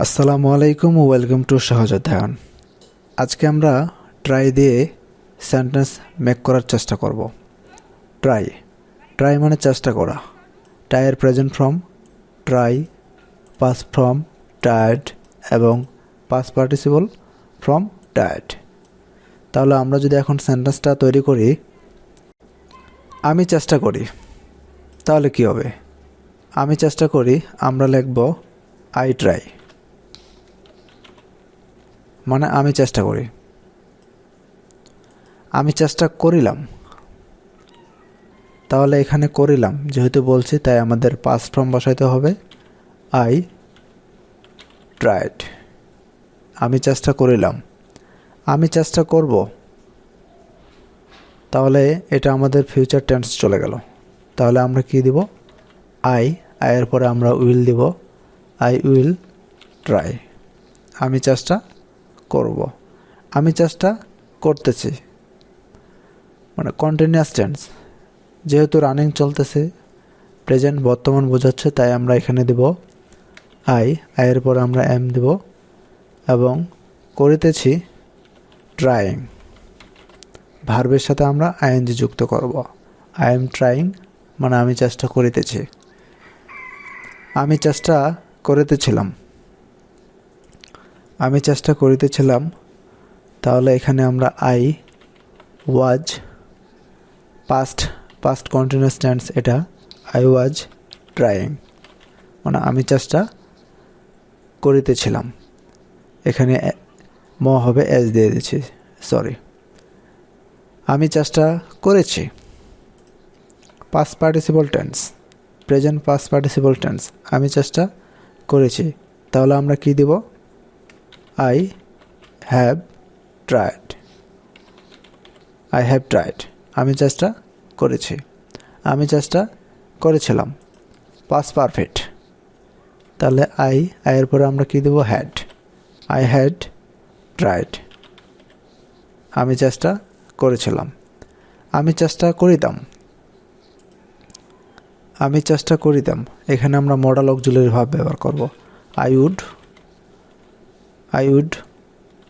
আসসালামু আলাইকুম welcome to সহজ অধ্যয়ন। আজকে আমরা ট্রাই দিয়ে সেন্টেন্স মেক করার চেষ্টা করব। ট্রাই মানে চেষ্টা করা। ট্রাইয়ের present form try, past form tried এবং পাস্ট পার্টিসিপল ফর্ম ট্রাইড। তাহলে আমরা যদি এখন সেন্টেন্সটা তৈরি করি, আমি চেষ্টা করি, তাহলে কি হবে? আমি চেষ্টা করি, আমরা লিখব আই ট্রাই, মানে আমি চেষ্টা করি। আমি চেষ্টা করিলাম, তাহলে এখানে করিলাম যেহেতু বলছি তাই আমাদের পাস্ট ফর্ম বসাইতে হবে আই ট্রাইড। আমি চেষ্টা করিলাম। আমি চেষ্টা করব, তাহলে এটা আমাদের ফিউচার টেন্স চলে গেল। তাহলে আমরা কি দিব? আইয়ের পরে আমরা উইল দিব, আই উইল ট্রাই। আমি চেষ্টা করব। আমি চেষ্টা করতেছি, মানে কন্টিনিউয়াস টেন্স, যেহেতু রানিং চলতেছে, প্রেজেন্ট বর্তমান বোঝাচ্ছে, তাই আমরা এখানে দেব আইয়ের পরে আমরা এম দেব এবং করিতেছি ট্রাইং, ভার্বের সাথে আমরা আইএনজি যুক্ত করব। আই এম ট্রাইং মানে আমি চেষ্টা করিতেছি। আমি চেষ্টা করিতেছিলাম। আমি চেষ্টা করিতেছিলাম, তাহলে এখানে আমরা I was, past continuous tense এটা, আই ওয়াজ ট্রাইং মানে আমি চেষ্টা করিতেছিলাম। এখানে হবে এস দিয়ে দিচ্ছি, সরি। আমি চেষ্টা করেছি, past participle tense, present past participle tense, আমি চেষ্টা করেছি। তাহলে আমরা কি দেব? I have tried. I have tried, আমি চেষ্টা করেছি। আমি চেষ্টা করেছিলাম, পাস্ট পারফেক্ট। তাহলে আইয়ের পরে আমরা কি দেব? হ্যাড। আই হ্যাড ট্রাইড, আমি চেষ্টা করেছিলাম। আমি চেষ্টা করিতাম। আমি চেষ্টা করিতাম, এখানে আমরা মডাল অক্সিলারি ভার্ব ব্যবহার করব। আই উড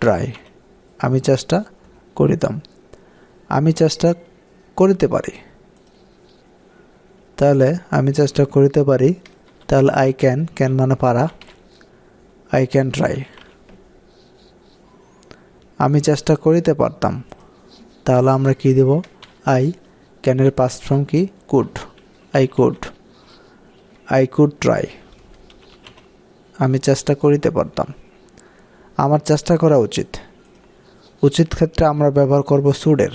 ট্রাই, আমি চেষ্টা করিতাম। আমি চেষ্টা করিতে পারি, তাহলে আমি চেষ্টা করিতে পারি, তাহলে আই ক্যান মানে পারা, আই ক্যান ট্রাই। আমি চেষ্টা করিতে পারতাম, তাহলে আমরা কি দেব? আই ক্যানের পাস্ট ফর্ম কি? কুড। আই কুড ট্রাই, আমি চেষ্টা করিতে পারতাম। আমার চেষ্টা করা উচিত ক্ষেত্রে আমরা ব্যবহার করব শুডের।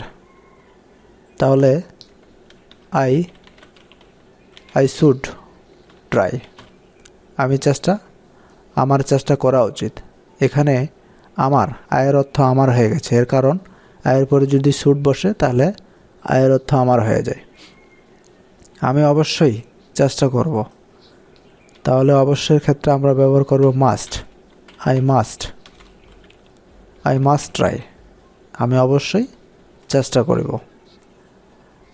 তাহলে আই শুড ট্রাই, আমার চেষ্টা করা উচিত। এখানে আমার, আয়ের অর্থ আমার হয়ে গেছে, এর কারণ আয়ের পরে যদি শুড বসে তাহলে আয়ের অর্থ আমার হয়ে যায়। আমি অবশ্যই চেষ্টা করব, তাহলে অবশ্যই ক্ষেত্রে আমরা ব্যবহার করব মাস্ট। আই মাস্ট ট্রাই, আমি অবশ্যই চেষ্টা করব।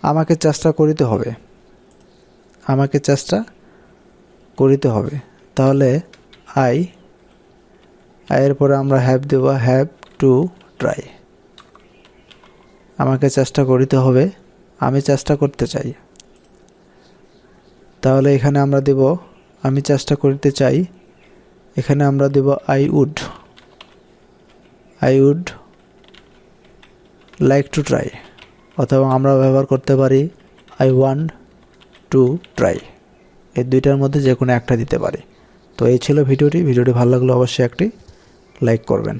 আমাকে চেষ্টা করিতে হবে। আমাকে চেষ্টা করিতে হবে, তাহলে আইয়ের পরে আমরা হ্যাভ দেব, হ্যাভ টু ট্রাই। আমাকে চেষ্টা করিতে হবে, আমি চেষ্টা করতে চাই। তাহলে এখানে আমরা দেব আমি চেষ্টা করিতে চাই, এখানে আমরা দেব I would like to try, অথবা আমরা ব্যবহার করতে পারি আই ওয়ান্ট টু ট্রাই। এই দুইটার মধ্যে যে কোনো একটা দিতে পারি। তো এই ছিল ভিডিওটি ভালো লাগলে অবশ্যই একটি লাইক করবেন।